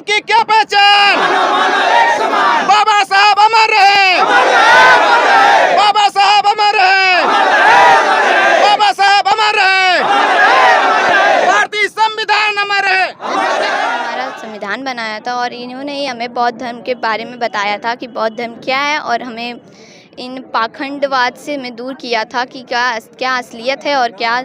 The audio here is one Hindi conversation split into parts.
की क्या पहचान? बाबा साहब अमर रहे, बाबा साहब अमर रहे, बाबा साहब अमर रहे, भारतीय संविधान अमर रहे। हमारा संविधान बनाया था और इन्होंने ही हमें बौद्ध धर्म के बारे में बताया था कि बौद्ध धर्म क्या है और हमें इन पाखंडवाद से हमें दूर किया था कि क्या असलियत है और क्या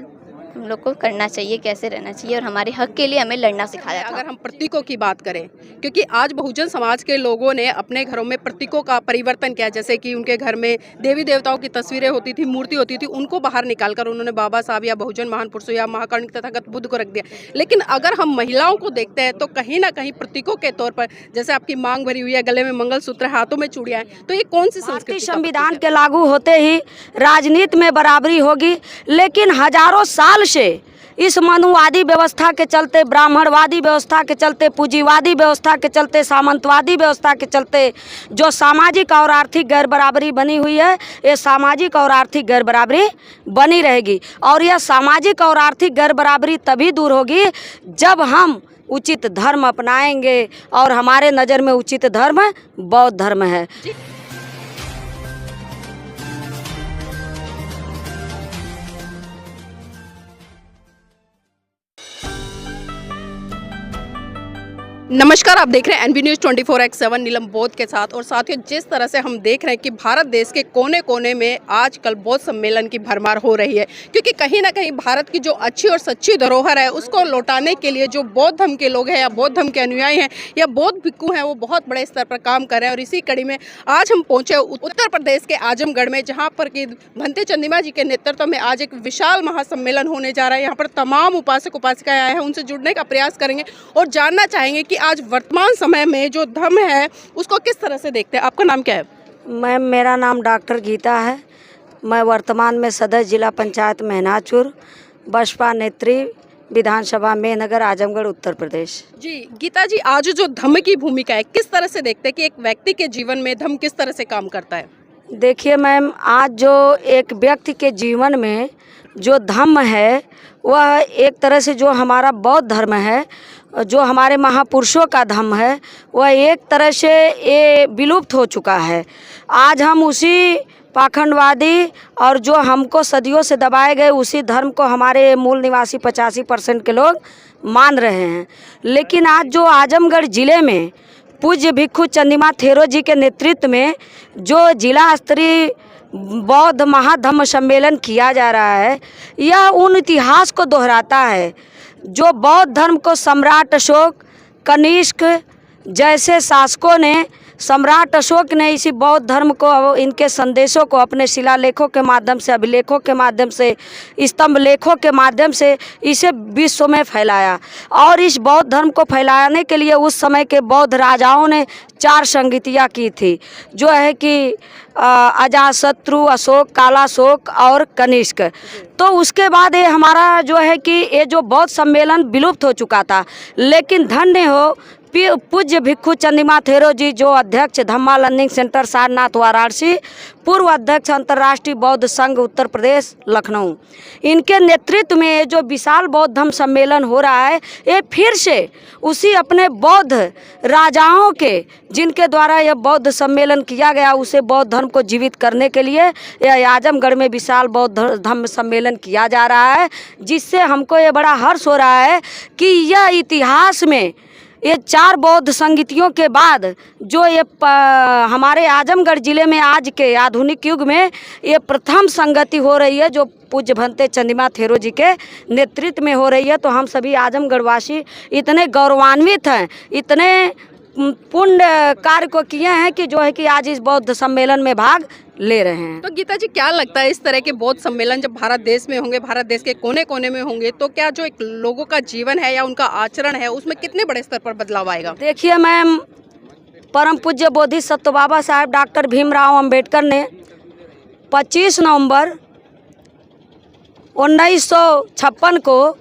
हम लोग को करना चाहिए, कैसे रहना चाहिए और हमारे हक के लिए हमें लड़ना सिखाया था। अगर हम प्रतीकों की बात करें, क्योंकि आज बहुजन समाज के लोगों ने अपने घरों में प्रतीकों का परिवर्तन किया, जैसे कि उनके घर में देवी देवताओं की तस्वीरें होती थी, मूर्ति होती थी, उनको बाहर निकालकर उन्होंने बाबा साहब या बहुजन महान पुरुषों या महाकर्ण तथागत बुद्ध को रख दिया। लेकिन अगर हम महिलाओं को देखते हैं तो कहीं ना कहीं प्रतीकों के तौर पर, जैसे आपकी मांग भरी हुई है, गले में मंगलसूत्र, हाथों में चूड़ियां हैं, तो ये कौन सी संस्कृति? संविधान के लागू होते ही राजनीति में बराबरी होगी, लेकिन हजारों साल से इस मनुवादी व्यवस्था के चलते, ब्राह्मणवादी व्यवस्था के चलते, पूंजीवादी व्यवस्था के चलते, सामंतवादी व्यवस्था के चलते जो सामाजिक और आर्थिक गैर बराबरी बनी हुई है, ये सामाजिक और आर्थिक गैर बराबरी बनी रहेगी। और यह सामाजिक और आर्थिक गैर बराबरी तभी दूर होगी जब हम उचित धर्म अपनाएंगे, और हमारे नज़र में उचित धर्म बौद्ध धर्म है। नमस्कार, आप देख रहे हैं एनबी न्यूज़ 24x7 नीलम बौद्ध के साथ। और साथियों, जिस तरह से हम देख रहे हैं कि भारत देश के कोने कोने में आजकल बौद्ध सम्मेलन की भरमार हो रही है, क्योंकि कहीं ना कहीं भारत की जो अच्छी और सच्ची धरोहर है उसको लौटाने के लिए जो बौद्ध धर्म के लोग हैं या बौद्ध धर्म के अनुयायी हैं या बौद्ध भिक्खु हैं, वो बहुत बड़े स्तर पर काम कर रहे हैं। और इसी कड़ी में आज हम पहुँचे उत्तर प्रदेश के आजमगढ़ में, जहाँ पर कि भंते चंद्रिमा जी के नेतृत्व में आज एक विशाल महासम्मेलन होने जा रहा है। यहाँ पर तमाम उपासक उपासिकाएं आए हैं, उनसे जुड़ने का प्रयास करेंगे और जानना चाहेंगे कि आज वर्तमान समय में जो धर्म है उसको किस तरह से देखते हैं। आपका नाम क्या है? मैम, मेरा नाम डॉक्टर गीता है। मैं वर्तमान में सदस्य जिला पंचायत मेहनाचुर, बसपा नेत्री, विधानसभा में नगर, आजमगढ़, उत्तर प्रदेश। जी गीता जी, आज जो धर्म की भूमिका है, किस तरह से देखते हैं कि एक व्यक्ति के जीवन में धर्म किस तरह से काम करता है? देखिए मैम, आज जो एक व्यक्ति के जीवन में जो धर्म है वह एक तरह से जो हमारा बौद्ध धर्म है, जो हमारे महापुरुषों का धर्म है, वह एक तरह से ये विलुप्त हो चुका है। आज हम उसी पाखंडवादी और जो हमको सदियों से दबाए गए उसी धर्म को हमारे मूल निवासी 85% के लोग मान रहे हैं। लेकिन आज जो आजमगढ़ ज़िले में पूज्य भिक्खु चंद्रिमा थेरो जी के नेतृत्व में जो जिला स्तरीय बौद्ध महाधम्म सम्मेलन किया जा रहा है, यह उन इतिहास को दोहराता है जो बौद्ध धर्म को सम्राट अशोक, कनिष्क जैसे शासकों ने, सम्राट अशोक ने इसी बौद्ध धर्म को, इनके संदेशों को अपने शिलालेखों के माध्यम से, अभिलेखों के माध्यम से, स्तंभ लेखों के माध्यम से इसे विश्व में फैलाया। और इस बौद्ध धर्म को फैलाने के लिए उस समय के बौद्ध राजाओं ने 4 संगतियाँ की थी, जो है कि अजातशत्रु, अशोक, कालाशोक और कनिष्क। तो उसके बाद ये हमारा जो है कि ये जो बौद्ध सम्मेलन विलुप्त हो चुका था, लेकिन धन्य हो पूज्य भिक्खु चंद्रिमा थेरो जी, जो अध्यक्ष धम्मा लर्निंग सेंटर सारनाथ वाराणसी, पूर्व अध्यक्ष अंतर्राष्ट्रीय बौद्ध संघ उत्तर प्रदेश लखनऊ, इनके नेतृत्व में ये जो विशाल बौद्ध धम्म सम्मेलन हो रहा है, ये फिर से उसी अपने बौद्ध राजाओं के, जिनके द्वारा यह बौद्ध सम्मेलन किया गया, उसे बौद्ध धर्म को जीवित करने के लिए यह आजमगढ़ में विशाल बौद्ध धम्म सम्मेलन किया जा रहा है, जिससे हमको ये बड़ा हर्ष हो रहा है कि यह इतिहास में ये 4 बौद्ध संगतियों के बाद जो ये हमारे आजमगढ़ ज़िले में आज के आधुनिक युग में ये प्रथम संगति हो रही है, जो पूज्य भंते चंद्रिमा थेरो जी के नेतृत्व में हो रही है। तो हम सभी आजमगढ़वासी इतने गौरवान्वित हैं, इतने पुण्य कार्य को किए हैं कि जो है कि आज इस बौद्ध सम्मेलन में भाग ले रहे हैं। तो गीता जी, क्या लगता है, इस तरह के बौद्ध सम्मेलन जब भारत देश में होंगे, भारत देश के कोने कोने में होंगे, तो क्या जो एक लोगों का जीवन है या उनका आचरण है उसमें कितने बड़े स्तर पर बदलाव आएगा? देखिए मैम, परम पूज्य बोधिसत्व बाबा साहेब डॉक्टर भीमराव अंबेडकर ने 25 नवंबर 1956 को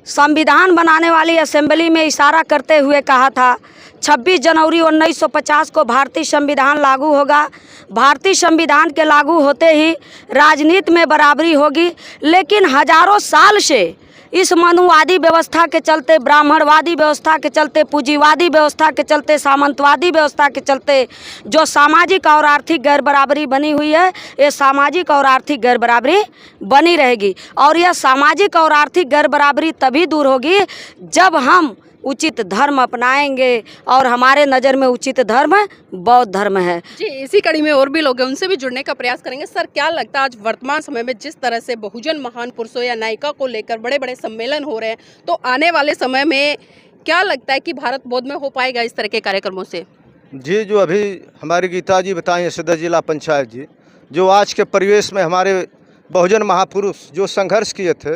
संविधान बनाने वाली असेंबली में इशारा करते हुए कहा था, 26 जनवरी 1950 को भारतीय संविधान लागू होगा। भारतीय संविधान के लागू होते ही राजनीति में बराबरी होगी। लेकिन हजारों साल से इस मनुवादी व्यवस्था के चलते, ब्राह्मणवादी व्यवस्था के चलते, पूंजीवादी व्यवस्था के चलते, सामंतवादी व्यवस्था के चलते जो सामाजिक और आर्थिक गैर बराबरी बनी हुई है, ये सामाजिक और आर्थिक गैर बराबरी बनी रहेगी। और यह सामाजिक और आर्थिक गैर बराबरी तभी दूर होगी जब हम उचित धर्म अपनाएंगे, और हमारे नज़र में उचित धर्म बौद्ध धर्म है। जी, इसी कड़ी में और भी लोग हैं, उनसे भी जुड़ने का प्रयास करेंगे। सर, क्या लगता है आज वर्तमान समय में जिस तरह से बहुजन महान पुरुषों या नायिका को लेकर बड़े बड़े सम्मेलन हो रहे हैं, तो आने वाले समय में क्या लगता है कि भारत बौद्ध में हो पाएगा इस तरह के कार्यक्रमों से? जी, जो अभी हमारी गीता जी बताएं, सदर जिला पंचायत जी, जो आज के परिवेश में हमारे बहुजन महापुरुष जो संघर्ष किए थे,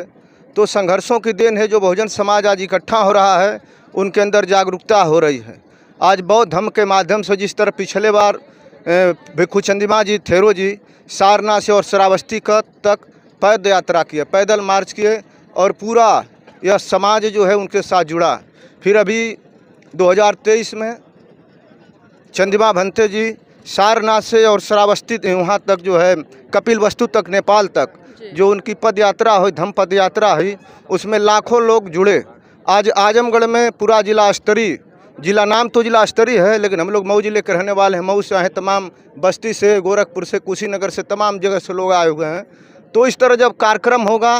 तो संघर्षों की देन है जो बहुजन समाज आज इकट्ठा हो रहा है, उनके अंदर जागरूकता हो रही है। आज बौद्ध धर्म के माध्यम से जिस तरह पिछले बार भिक्षु चंद्रिमा जी, थेरो जी सारनाथ से और श्रावस्ती तक पैदल यात्रा किए, पैदल मार्च किए, और पूरा यह समाज जो है उनके साथ जुड़ा। फिर अभी 2023 में चंद्रिमा भंते जी सारनाथ से और श्रावस्ती वहाँ तक जो है कपिल वस्तु तक, नेपाल तक जो उनकी पद यात्रा हुई, धम्म पद यात्रा हुई, उसमें लाखों लोग जुड़े। आज आजमगढ़ में पूरा जिला स्तरीय, जिला नाम तो जिला स्तरीय है, लेकिन हम लोग मऊ जिले के रहने वाले हैं। मऊ से आए, तमाम बस्ती से, गोरखपुर से, कुशीनगर से, तमाम जगह से लोग आए हुए हैं। तो इस तरह जब कार्यक्रम होगा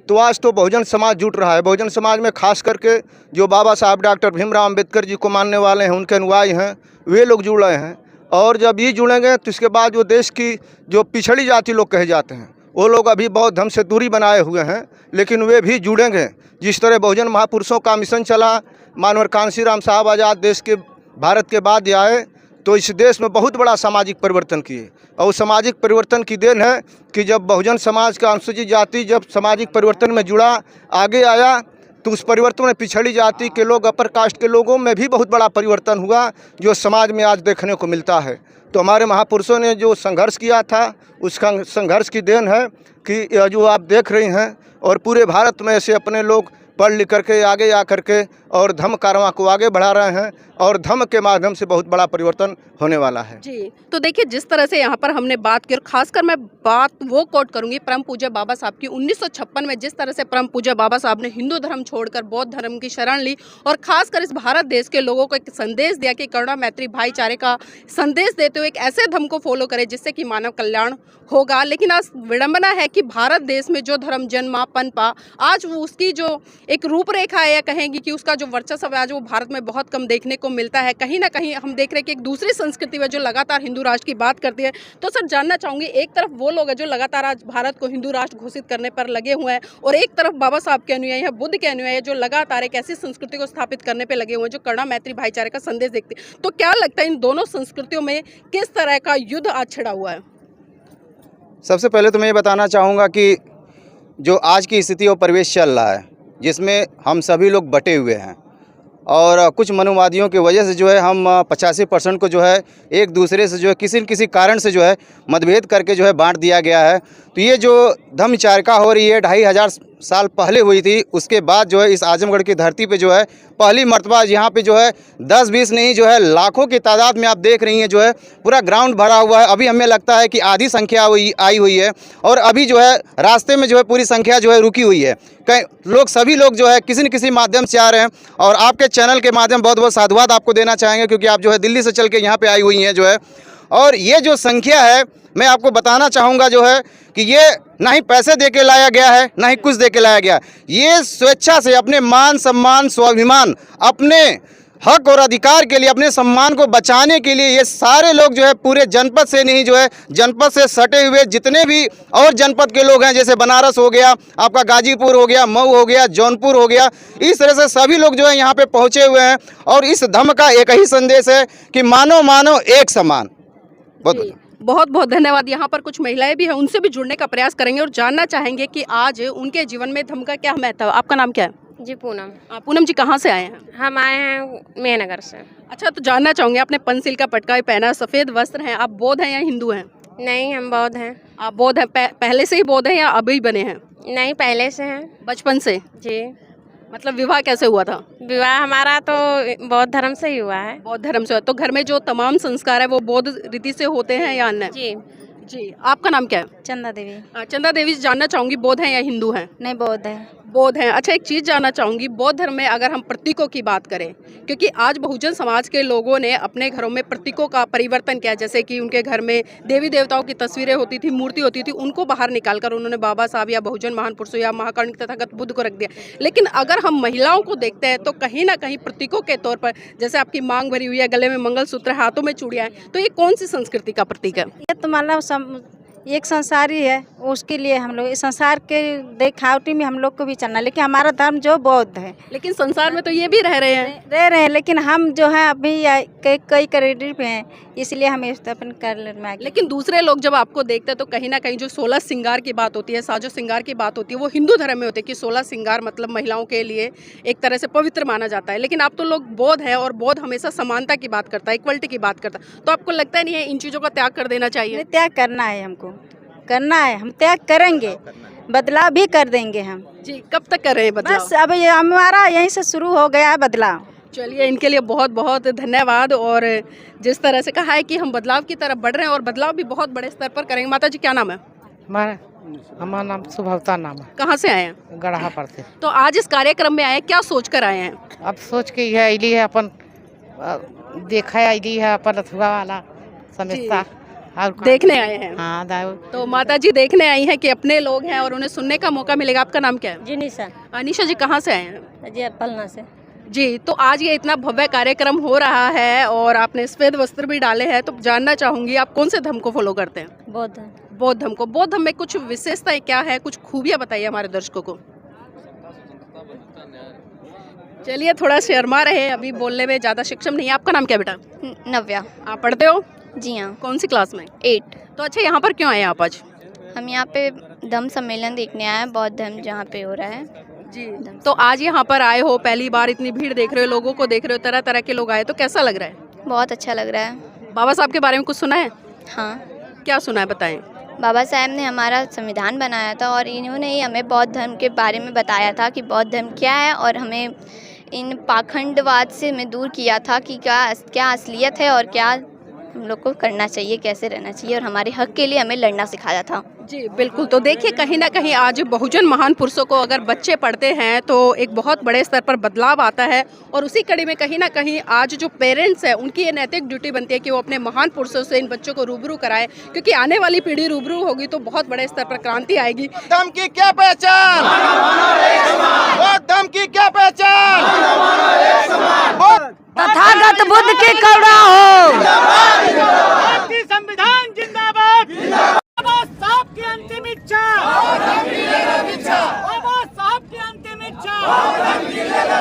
तो आज तो बहुजन समाज जुट रहा है। बहुजन समाज में खास करके जो बाबा साहब डॉक्टर भीमराव अम्बेडकर जी को मानने वाले हैं, उनके अनुयायी हैं, वे लोग जुड़ रहे हैं। और जब ये जुड़ेंगे तो इसके बाद जो देश की जो पिछड़ी जाति लोग कहे जाते हैं, वो लोग अभी बौद्ध धर्म से दूरी बनाए हुए हैं, लेकिन वे भी जुड़ेंगे। जिस तरह बहुजन महापुरुषों का मिशन चला, मानवर कांसी राम साहब आज़ाद देश के भारत के बाद आए, तो इस देश में बहुत बड़ा सामाजिक परिवर्तन किए। और सामाजिक परिवर्तन की देन है कि जब बहुजन समाज का अनुसूचित जाति जब सामाजिक परिवर्तन में जुड़ा, आगे आया, तो उस परिवर्तन में पिछड़ी जाति के लोग, अपर कास्ट के लोगों में भी बहुत बड़ा परिवर्तन हुआ, जो समाज में आज देखने को मिलता है। तो हमारे महापुरुषों ने जो संघर्ष किया था, उस संघर्ष की देन है कि यह जो आप देख रही हैं, और पूरे भारत में ऐसे अपने लोग पढ़ लिख करके आगे आ करके और धम्म कारवां को आगे बढ़ा रहे हैं, और धम्म के माध्यम से बहुत बड़ा परिवर्तन होने वाला है। जी, तो देखिए जिस तरह से यहाँ पर हमने बात की, और खासकर मैं बात वो कोट करूँगी परम पूज्य बाबा साहब की, 1956 में जिस तरह से परम पूज्य बाबा साहब ने हिंदू धर्म छोड़कर बौद्ध धर्म की शरण ली, और खासकर इस भारत देश के लोगों को एक संदेश दिया कि करुणा, मैत्री, भाईचारे का संदेश देते हुए एक ऐसे धर्म को फॉलो करें जिससे कि मानव कल्याण होगा। लेकिन आज विडंबना है कि भारत देश में जो धर्म जन्मा, पनपा, आज वो उसकी जो एक रूपरेखा है, या कहेंगी कि उसका जो वर्चस्व है, आज वो भारत में बहुत कम देखने को मिलता है। कहीं ना कहीं हम देख रहे हैं कि एक दूसरी संस्कृति है जो लगातार हिंदू राष्ट्र की बात करती है। तो सर, जानना चाहूँगी, एक तरफ वो लोग हैं जो लगातार आज भारत को हिंदू राष्ट्र घोषित करने पर लगे हुए हैं, और एक तरफ बाबा साहब के अनुयायी हैं, बुद्ध के अनुयायी हैं, जो लगातार एक ऐसी संस्कृति को स्थापित करने पर लगे हुए हैं जो करुणा, मैत्री, भाईचारे का संदेश देखते हैं। तो क्या लगता है इन दोनों संस्कृतियों में किस तरह का युद्ध आज छिड़ा हुआ है? सबसे पहले तो मैं ये बताना चाहूँगा कि जो आज की स्थिति और परिवेश चल रहा है, जिसमें हम सभी लोग बटे हुए हैं, और कुछ मनुवादियों की वजह से जो है हम 85% को जो है एक दूसरे से जो है किसी न किसी कारण से जो है मतभेद करके जो है बांट दिया गया है। तो ये जो धम्म विचारिका हो रही है 2500 साल पहले हुई थी, उसके बाद जो है इस आजमगढ़ की धरती पे जो है पहली मर्तबा यहाँ पे जो है 10-20 नहीं जो है लाखों की तादाद में आप देख रही हैं जो है पूरा ग्राउंड भरा हुआ है। अभी हमें लगता है कि आधी संख्या आई हुई है, और अभी जो है रास्ते में जो है पूरी संख्या जो है रुकी हुई है। कई लोग, सभी लोग जो है किसी न किसी माध्यम से आ रहे हैं, और आपके चैनल के माध्यम बहुत बहुत साधुवाद आपको देना चाहेंगे, क्योंकि आप जो है दिल्ली से चल के यहाँ पे आई हुई हैं जो है। और ये जो संख्या है, मैं आपको बताना चाहूँगा जो है कि ये ना ही पैसे दे के लाया गया है, ना ही कुछ दे के लाया गया। ये स्वेच्छा से अपने मान, सम्मान, स्वाभिमान, अपने हक और अधिकार के लिए, अपने सम्मान को बचाने के लिए ये सारे लोग जो है पूरे जनपद से नहीं जो है जनपद से सटे हुए जितने भी और जनपद के लोग हैं, जैसे बनारस हो गया, आपका गाजीपुर हो गया, मऊ हो गया, जौनपुर हो गया, इस तरह से सभी लोग जो है यहाँ पे पहुँचे हुए हैं। और इस धम्म का एक ही संदेश है कि मानो मानो एक समान। बहुत बहुत धन्यवाद। यहाँ पर कुछ महिलाएं भी हैं, उनसे भी जुड़ने का प्रयास करेंगे और जानना चाहेंगे कि आज उनके जीवन में धम्म का क्या महत्व है। आपका नाम क्या है? जी पूनम। पूनम जी, कहाँ से आए हैं? हम आए हैं मेहनगर से। अच्छा, तो जानना चाहूँगे, आपने पंचशील का पटका पहना, सफ़ेद वस्त्र हैं, आप बौद्ध हैं या हिंदू हैं? नहीं, हम बौद्ध हैं। आप बौद्ध हैं? पहले से ही बौद्ध हैं या अभी बने हैं? नहीं, पहले से हैं। बचपन से? जी। मतलब विवाह कैसे हुआ था? विवाह हमारा तो बौद्ध धर्म से ही हुआ है। बौद्ध धर्म से। तो घर में जो तमाम संस्कार है वो बौद्ध रीति से होते हैं या अन्य? जी जी। आपका नाम क्या है? चंदा देवी। चंदा देवी, जानना चाहूँगी, बौद्ध हैं या हिंदू हैं? नहीं, बौद्ध है। बौद्ध हैं। अच्छा, एक चीज़ जानना चाहूँगी, बौद्ध धर्म में अगर हम प्रतीकों की बात करें, क्योंकि आज बहुजन समाज के लोगों ने अपने घरों में प्रतीकों का परिवर्तन किया, जैसे कि उनके घर में देवी देवताओं की तस्वीरें होती थी, मूर्ति होती थी, उनको बाहर निकालकर उन्होंने बाबा साहब या बहुजन महान पुरुषों या महाकर्ण तथागत बुद्ध को रख दिया। लेकिन अगर हम महिलाओं को देखते हैं तो कहीं ना कहीं प्रतीकों के तौर पर, जैसे आपकी मांग भरी हुई है, गले में मंगलसूत्र, हाथों में चूड़ियाँ हैं, तो ये कौन सी संस्कृति का प्रतीक है? ये तो मतलब एक संसारी है, उसके लिए हम लोग इस संसार के देखावटी में हम लोग को भी चलना, लेकिन हमारा धर्म जो बौद्ध है। लेकिन संसार में तो ये भी रह रहे हैं, लेकिन हम जो है अभी कई कैटेगरी पे हैं, इसलिए हमें स्थापन कर लेना। लेकिन दूसरे लोग जब आपको देखते हैं तो कहीं ना कहीं जो 16 श्रृंगार की बात होती है, साजो श्रृंगार की बात होती है, वो हिंदू धर्म में होती है कि 16 श्रृंगार मतलब महिलाओं के लिए एक तरह से पवित्र माना जाता है। लेकिन आप तो लोग बौद्ध है और बौद्ध हमेशा समानता की बात करता है, इक्वलिटी की बात करता है, तो आपको लगता नहीं है इन चीज़ों का त्याग कर देना चाहिए? त्याग करना है, हमको करना है, हम त्याग करेंगे, बदलाव भी कर देंगे हम जी। कब तक कर रहे हैं बदलाव? बस अब ये हमारा यहीं से शुरू हो गया है बदलाव। चलिए, इनके लिए बहुत बहुत धन्यवाद। और जिस तरह से कहा है कि हम बदलाव की तरफ बढ़ रहे हैं और बदलाव भी बहुत बड़े स्तर पर करेंगे। माता जी, क्या नाम है? हमारा नाम सुभवता नाम है। कहाँ से आए हैं? गढ़ा पर से। तो आज इस कार्यक्रम में आए, क्या सोच कर आए हैं? अब सोच के यह अली है अपन देखा अली है अपन अथुआ वाला समझता और देखने आए हैं। हाँ दाऊ। तो माता जी देखने आई हैं कि अपने लोग हैं और उन्हें सुनने का मौका मिलेगा। आपका नाम क्या है? जी निशा। अनिशा जी, कहाँ से आए हैं? जी पलना से। जी, तो आज ये इतना भव्य कार्यक्रम हो रहा है और आपने सफेद वस्त्र भी डाले हैं, तो जानना चाहूंगी आप कौन से धर्म को फॉलो करते हैं? बौद्ध। बौद्ध धर्म को। बौद्ध धर्म में कुछ विशेषताएं क्या है, कुछ खूबियां बताइए हमारे दर्शकों को। चलिए, थोड़ा शर्मा रहे, अभी बोलने में ज़्यादा सक्षम नहीं है। आपका नाम क्या बेटा? नव्या। आप पढ़ते हो? जी हाँ। कौन सी क्लास में? 8। तो अच्छा, यहाँ पर क्यों आए आप आज? हम यहाँ पे धम्म सम्मेलन देखने आए हैं, बौद्ध धर्म जहाँ पे हो रहा है जी। तो आज यहाँ पर आए हो, पहली बार इतनी भीड़ देख रहे हो, लोगों को देख रहे हो, तरह तरह के लोग आए, तो कैसा लग रहा है? बहुत अच्छा लग रहा है। बाबा साहब के बारे में कुछ सुना है? हाँ। क्या सुना है, बताएं। बाबा साहब ने हमारा संविधान बनाया था और इन्होंने ही हमें बौद्ध धर्म के बारे में बताया था कि बौद्ध धर्म क्या है, और हमें इन पाखंडवाद से हमें दूर किया था कि क्या असलियत है और क्या हम लोग को करना चाहिए, कैसे रहना चाहिए, और हमारे हक के लिए हमें लड़ना सिखाया था। जी बिल्कुल। तो देखिए, कहीं ना कहीं आज बहुजन महान पुरुषों को अगर बच्चे पढ़ते हैं तो एक बहुत बड़े स्तर पर बदलाव आता है, और उसी कड़ी में कहीं ना कहीं आज जो पेरेंट्स हैं उनकी ये नैतिक ड्यूटी बनती है कि वो अपने महान पुरुषों से इन बच्चों को रूबरू कराएं, क्योंकि आने वाली पीढ़ी रूबरू होगी तो बहुत बड़े स्तर पर क्रांति आएगी। धर्म की क्या पहचान? बौद्ध धर्म की क्या पहचान? तथागत बुद्ध के कौड़ा हो। संविधान जिंदाबाद। बाबा साहब की अंतिम इच्छा, बाबा साहब की अंतिम इच्छा,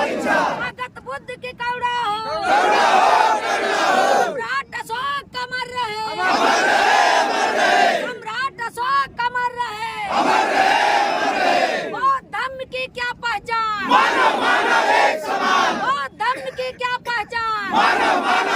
तथागत बुद्ध के कौड़ा हो। सम्राट अशोक अमर रहे, सम्राट अशोक अमर रहे। बौद्ध धर्म की क्या पहचान? बौद्ध धर्म की क्या पहचान?